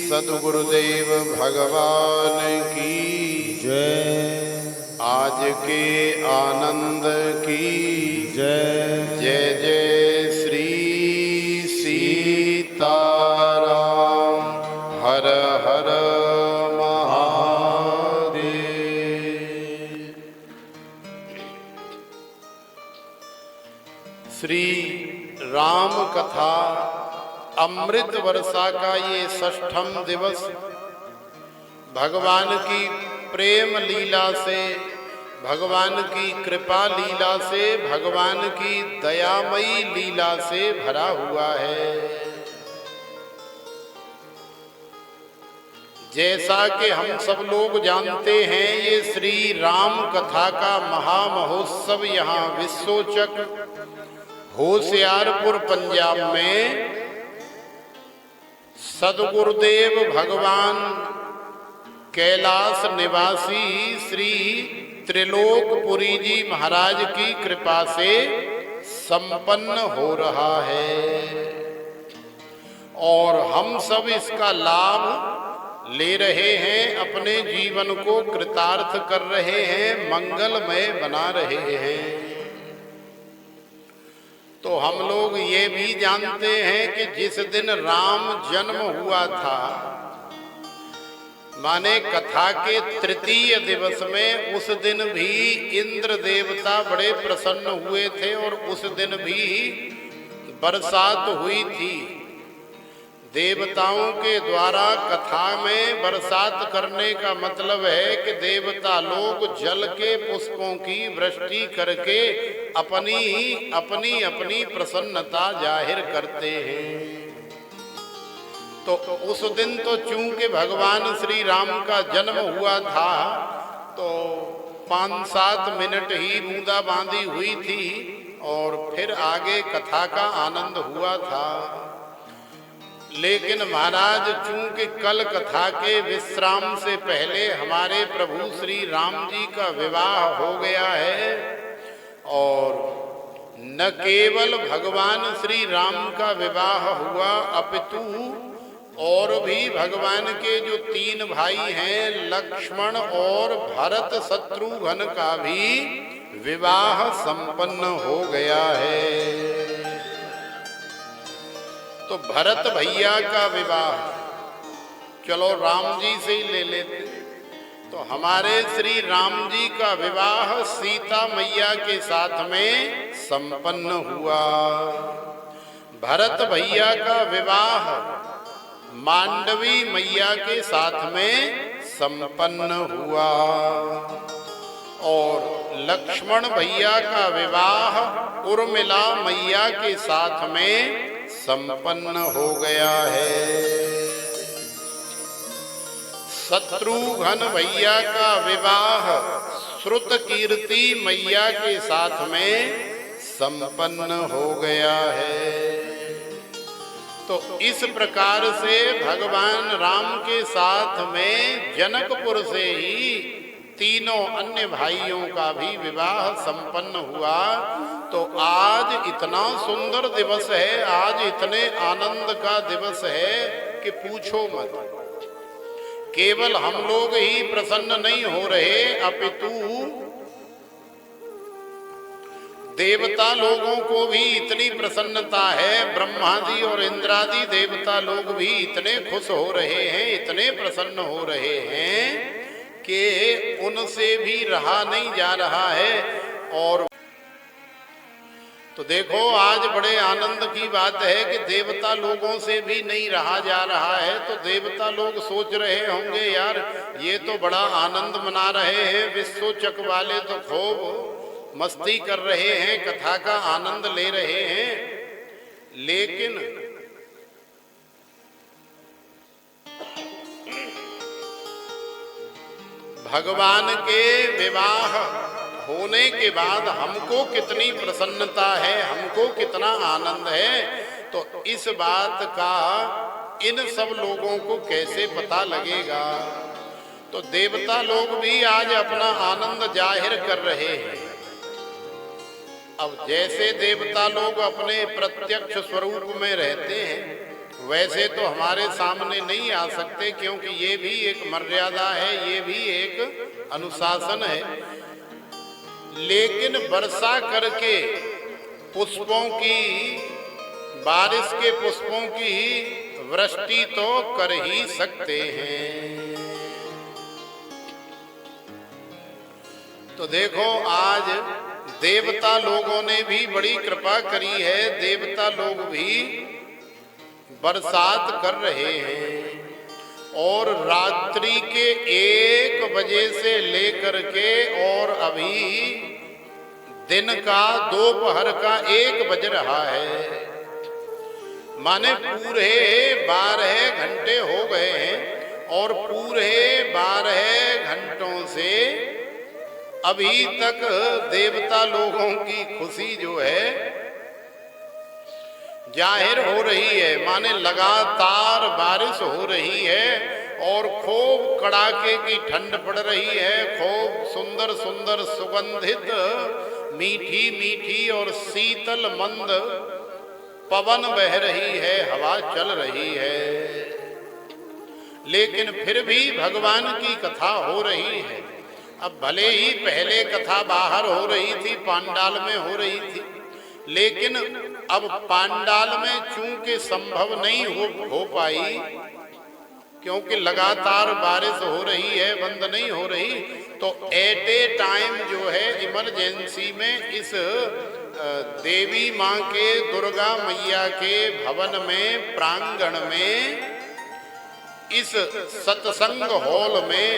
सद्गुरुदेव भगवान की जय। आज के आनंद की जय। जय जय श्री सीताराम। हर हर महादेव। श्री राम कथा अमृत वर्षा का ये 6ठम दिवस भगवान की प्रेम लीला से, भगवान की कृपा लीला से, भगवान की दयामयी लीला से भरा हुआ है। जैसा कि हम सब लोग जानते हैं, ये श्री राम कथा का महामहोत्सव यहाँ विश्वचक होशियारपुर पंजाब में सद्गुरुदेव भगवान कैलाश निवासी श्री त्रिलोकपुरी जी महाराज की कृपा से संपन्न हो रहा है और हम सब इसका लाभ ले रहे हैं, अपने जीवन को कृतार्थ कर रहे हैं, मंगलमय बना रहे हैं। तो हम लोग ये भी जानते हैं कि जिस दिन राम जन्म हुआ था, माने कथा के तृतीय दिवस में, उस दिन भी इंद्र देवता बड़े प्रसन्न हुए थे और उस दिन भी बरसात हुई थी। देवताओं के द्वारा कथा में बरसात करने का मतलब है कि देवता लोग जल के पुष्पों की वृष्टि करके अपनी प्रसन्नता जाहिर करते हैं। तो उस दिन तो चूंकि भगवान श्री राम का जन्म हुआ था, तो 5-7 मिनट ही बूंदाबांदी हुई थी और फिर आगे कथा का आनंद हुआ था। लेकिन महाराज, चूंकि कल कथा के विश्राम से पहले हमारे प्रभु श्री राम जी का विवाह हो गया है और न केवल भगवान श्री राम का विवाह हुआ, अपितु और भी भगवान के जो 3 भाई हैं, लक्ष्मण और भरत शत्रुघ्न का भी विवाह संपन्न हो गया है। तो भरत भैया का विवाह, चलो राम जी से ही ले लेते। तो हमारे श्री राम जी का विवाह सीता मैया के साथ में संपन्न हुआ। भरत भैया का विवाह मांडवी मैया के साथ में संपन्न हुआ और लक्ष्मण भैया का विवाह उर्मिला मैया के साथ में संपन्न हो गया है। शत्रुघ्न भैया का विवाह श्रुतकीर्ति मैया के साथ में संपन्न हो गया है। तो इस प्रकार से भगवान राम के साथ में जनकपुर से ही 3 अन्य भाइयों का भी विवाह संपन्न हुआ। तो आज इतना सुंदर दिवस है, आज इतने आनंद का दिवस है कि पूछो मत। केवल हम लोग ही प्रसन्न नहीं हो रहे, अपितु देवता लोगों को भी इतनी प्रसन्नता है। ब्रह्मादि और इंद्रादि देवता लोग भी इतने खुश हो रहे हैं, इतने प्रसन्न हो रहे हैं कि उनसे भी रहा नहीं जा रहा है। और तो देखो, आज बड़े आनंद की बात है कि देवता लोगों से भी नहीं रहा जा रहा है। तो देवता लोग सोच रहे होंगे, यार ये तो बड़ा आनंद मना रहे हैं, विश्वचक वाले तो खूब मस्ती कर रहे हैं, कथा का आनंद ले रहे हैं। लेकिन भगवान के विवाह होने के बाद हमको कितनी प्रसन्नता है, हमको कितना आनंद है, तो इस बात का इन सब लोगों को कैसे पता लगेगा। तो देवता लोग भी आज अपना आनंद जाहिर कर रहे हैं। अब जैसे देवता लोग अपने प्रत्यक्ष स्वरूप में रहते हैं, वैसे तो हमारे सामने नहीं आ सकते, क्योंकि ये भी एक मर्यादा है, ये भी एक अनुशासन है। लेकिन वर्षा करके पुष्पों की, बारिश के पुष्पों की वृष्टि तो कर ही सकते हैं। तो देखो आज देवता लोगों ने भी बड़ी कृपा करी है, देवता लोग भी बरसात कर रहे हैं। और रात्रि के 1 बजे से लेकर के और अभी दिन का दोपहर का 1 बज रहा है, माने पूरे 12 घंटे हो गए हैं। और पूरे 12 घंटों से अभी तक देवता लोगों की खुशी जो है जाहिर हो रही है, माने लगातार बारिश हो रही है और खूब कड़ाके की ठंड पड़ रही है। खूब सुंदर सुंदर सुगंधित मीठी मीठी और शीतल मंद पवन बह रही है, हवा चल रही है। लेकिन फिर भी भगवान की कथा हो रही है। अब भले ही पहले कथा बाहर हो रही थी, पांडाल में हो रही थी, लेकिन अब पांडाल में चूंकि संभव नहीं हो पाई, क्योंकि लगातार बारिश हो रही है, बंद नहीं हो रही, तो एट ए टाइम जो है इमरजेंसी में इस देवी माँ के, दुर्गा मैया के भवन में, प्रांगण में, इस सत्संग हॉल में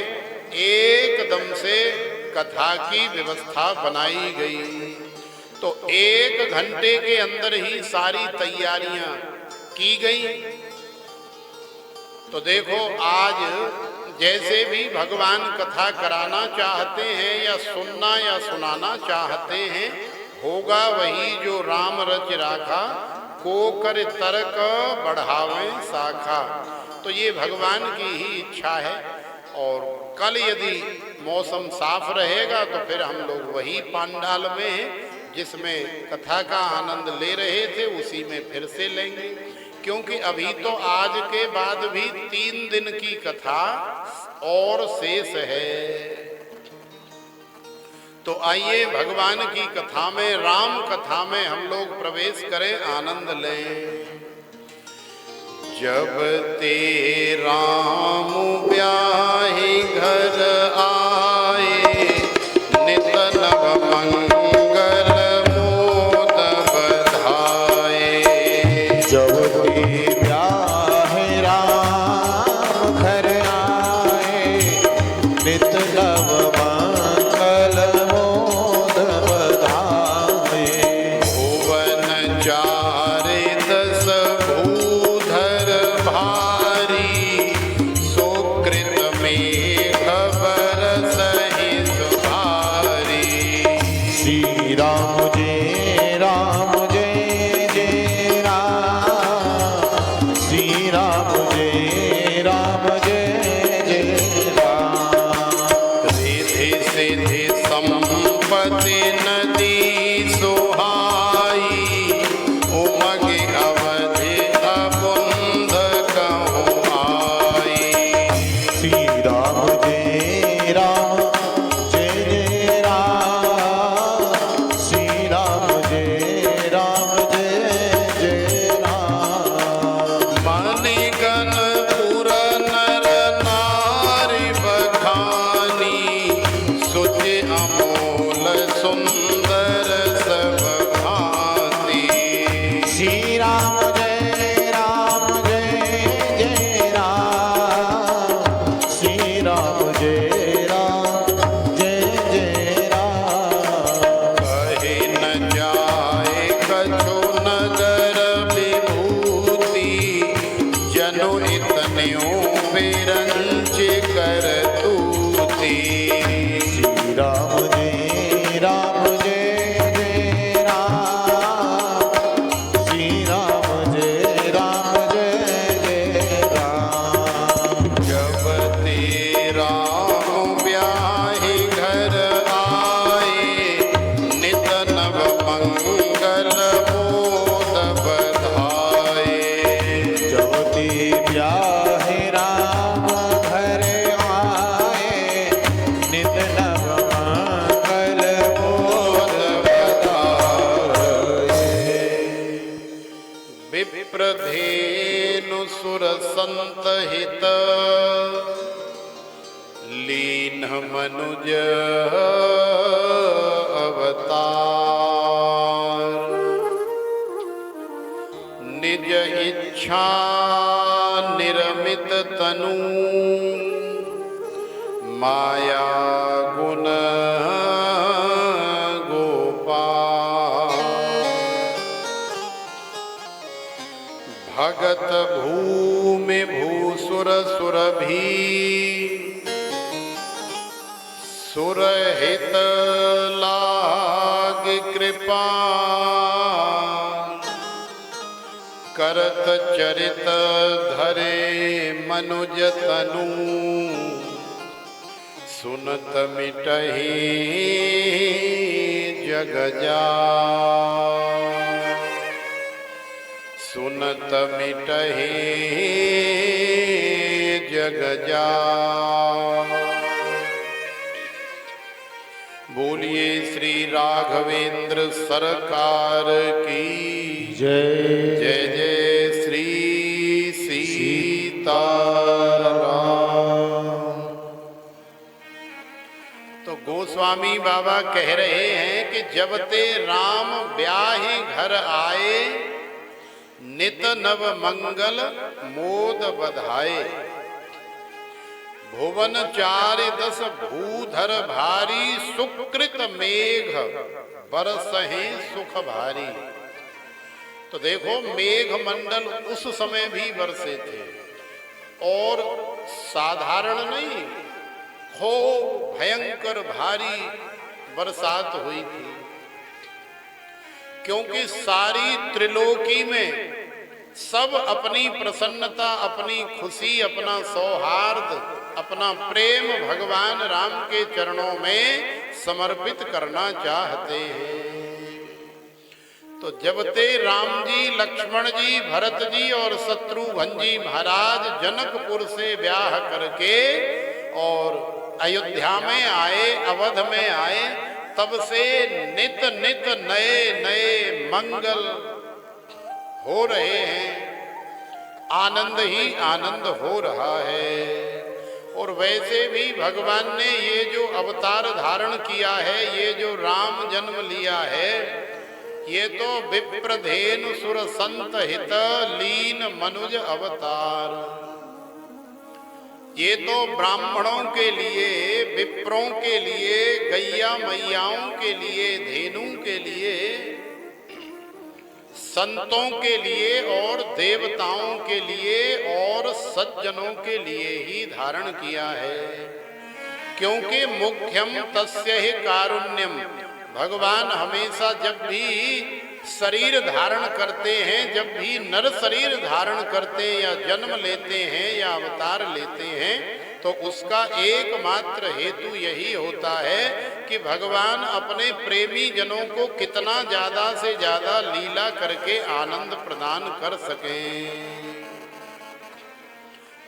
एकदम से कथा की व्यवस्था बनाई गई। तो 1 घंटे के अंदर ही सारी तैयारियां की गई। तो देखो आज जैसे भी भगवान कथा कराना चाहते हैं या सुनना या सुनाना चाहते हैं, होगा वही जो राम रच राखा, को कर तर्क बढ़ावे शाखा। तो ये भगवान की ही इच्छा है। और कल यदि मौसम साफ रहेगा तो फिर हम लोग वही पांडाल में हैं जिसमें कथा का आनंद ले रहे थे, उसी में फिर से लेंगे। क्योंकि अभी तो आज के बाद भी 3 दिन की कथा और शेष है। तो आइए भगवान की कथा में, राम कथा में हम लोग प्रवेश करें, आनंद लें। जब ते राम ब्याहे घर आए, नित नव मंगल मोद बधाए। जब ते ब्याहे राम घर आए, नित नव मंगल मोद बधाए। भुवन चारे 10 भूधर भारी, सुकृत मेघ बरसहि सुधारी। श्री राम जय राम जय जय राम, श्री राम जय राम जय जय राम। रिधि सिधि संपत्ति नदी सुहाई, उमगे अवधि अबुंध कहूँ आई। श्री राम जय राम जय जय राम, श्री राम जय राम जय जय राम। मणिगण पुर नर नारी बखानी, सुचि अमोल सुंदर सब भांति। श्री राम जय जय राम, श्री राम जय जय राम। कहे न जाए कछु नगर विभूति, जनु इतन्यों बिरंच कर तूती। श्री राम जय जय राम, श्री राम जय जय राम। जब ते राम ब्याहे घर आए, नित नव मंगल मोद बधाए। जब सुर संत हित लीन मनुज अवतार। निज इच्छा निर्मित तनु माया गुण गोपाल। भगत भूमि भूसुर सुरभि सुरहित लाग कृपा। करत चरित धरे मनुज तनु सुनत मिटहि जग जाय। सुनत मिटहि जग जाय। बोलिए श्री राघवेंद्र सरकार की जय। जय जय श्री सीताराम। तो गोस्वामी बाबा कह रहे हैं कि जब ते राम ब्याहे घर आए नित नव मंगल मोद बधाए। भुवन चारि दस भूधर भारी सुकृत मेघ बरसहि सुख भारी। तो देखो मेघ मंडल उस समय भी बरसे थे और साधारण नहीं, खूब भयंकर भारी बरसात हुई थी। क्योंकि सारी त्रिलोकी में सब अपनी प्रसन्नता, अपनी खुशी, अपना सौहार्द, अपना प्रेम भगवान राम के चरणों में समर्पित करना चाहते हैं। तो जब ते राम जी, लक्ष्मण जी, भरत जी और शत्रुघ्न जी महाराज जनकपुर से ब्याह करके और अयोध्या में आए, अवध में आए, तब से नित नित नए नए मंगल हो रहे हैं। आनंद ही आनंद हो रहा है। और वैसे भी भगवान ने ये जो अवतार धारण किया है, ये जो राम जन्म लिया है, ये तो विप्रधेनु सुर संत हित लीन मनुज अवतार। ये तो ब्राह्मणों के लिए, विप्रों के लिए, गैया मैयाओं के लिए, धेनु के लिए, संतों के लिए और देवताओं के लिए और सज्जनों के लिए ही धारण किया है। क्योंकि मुख्यम तस्य ही कारुण्यम। भगवान हमेशा जब भी शरीर धारण करते हैं, जब भी नर शरीर धारण करते हैं या जन्म लेते हैं या अवतार लेते हैं, तो उसका एकमात्र हेतु यही होता है कि भगवान अपने प्रेमी जनों को कितना ज्यादा से ज्यादा लीला करके आनंद प्रदान कर सकें।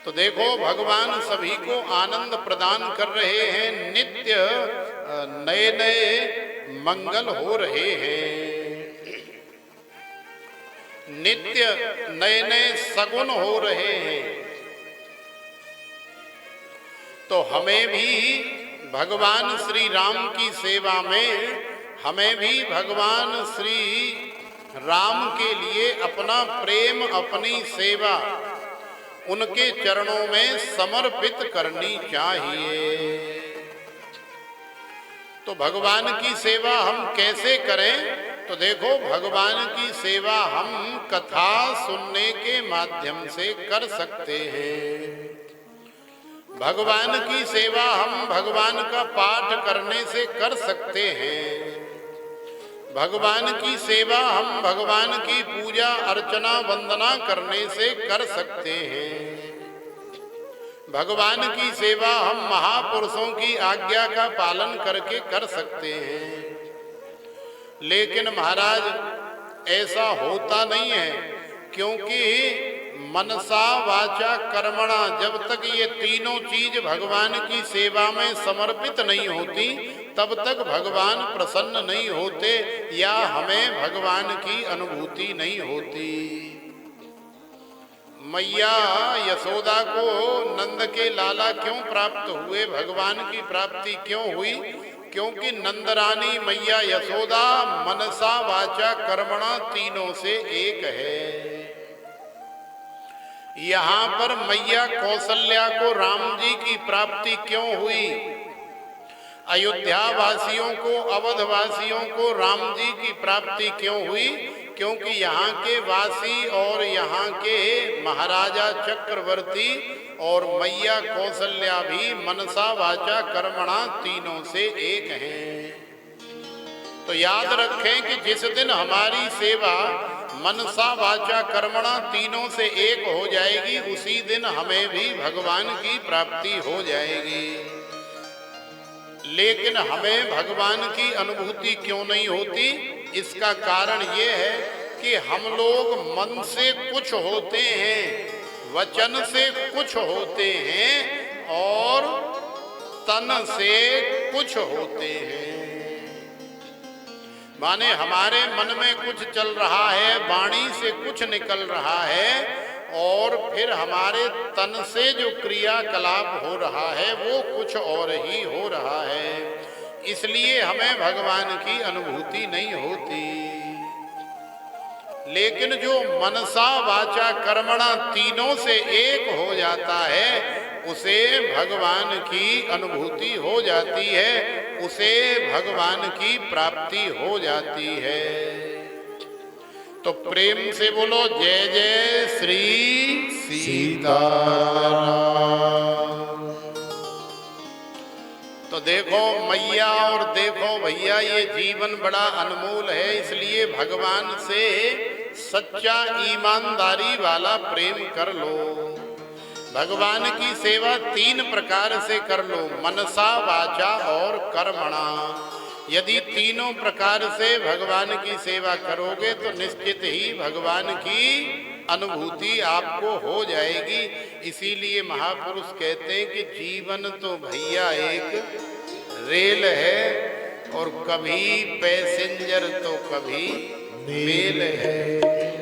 तो देखो भगवान सभी को आनंद प्रदान कर रहे हैं। नित्य नए नए मंगल हो रहे हैं। नित्य नए नए सगुन हो रहे हैं। तो हमें भी भगवान श्री राम की सेवा में, हमें भी भगवान श्री राम के लिए अपना प्रेम, अपनी सेवा उनके चरणों में समर्पित करनी चाहिए। तो भगवान की सेवा हम कैसे करें? तो देखो भगवान की सेवा हम कथा सुनने के माध्यम से कर सकते हैं। भगवान की सेवा हम भगवान का पाठ करने से कर सकते हैं। भगवान की सेवा हम भगवान की पूजा अर्चना वंदना करने से कर सकते हैं। भगवान की सेवा हम महापुरुषों की आज्ञा का पालन करके कर सकते हैं। लेकिन महाराज ऐसा होता नहीं है, क्योंकि मनसा वाचा कर्मणा, जब तक ये तीनों चीज भगवान की सेवा में समर्पित नहीं होती, तब तक भगवान प्रसन्न नहीं होते या हमें भगवान की अनुभूति नहीं होती। मैया यशोदा को नंद के लाला क्यों प्राप्त हुए, भगवान की प्राप्ति क्यों हुई? क्योंकि नंदरानी मैया यशोदा मनसा वाचा कर्मणा तीनों से एक है। यहाँ पर मैया कौशल्या को राम जी की प्राप्ति क्यों हुई? अयोध्या वासियों को, अवध वासियों को राम जी की प्राप्ति क्यों हुई? क्योंकि यहाँ के वासी और यहाँ के महाराजा चक्रवर्ती और मैया कौशल्या भी मनसा वाचा कर्मणा तीनों से एक हैं। तो याद रखें कि जिस दिन हमारी सेवा मनसा वाचा कर्मणा तीनों से एक हो जाएगी, उसी दिन हमें भी भगवान की प्राप्ति हो जाएगी। लेकिन हमें भगवान की अनुभूति क्यों नहीं होती? इसका कारण ये है कि हम लोग मन से कुछ होते हैं, वचन से कुछ होते हैं और तन से कुछ होते हैं। माने हमारे मन में कुछ चल रहा है, वाणी से कुछ निकल रहा है और फिर हमारे तन से जो क्रियाकलाप हो रहा है वो कुछ और ही हो रहा है। इसलिए हमें भगवान की अनुभूति नहीं होती। लेकिन जो मनसा वाचा कर्मणा तीनों से एक हो जाता है, उसे भगवान की अनुभूति हो जाती है, उसे भगवान की प्राप्ति हो जाती है। तो प्रेम से बोलो जय जय श्री सीताराम। तो देखो मैया और देखो भैया, ये जीवन बड़ा अनमोल है, इसलिए भगवान से सच्चा ईमानदारी वाला प्रेम कर लो। भगवान की सेवा तीन प्रकार से कर लो, मनसा वाचा और कर्मणा। यदि तीनों प्रकार से भगवान की सेवा करोगे तो निश्चित ही भगवान की अनुभूति आपको हो जाएगी। इसीलिए महापुरुष कहते हैं कि जीवन तो भैया एक रेल है और कभी पैसेंजर तो कभी मेल है।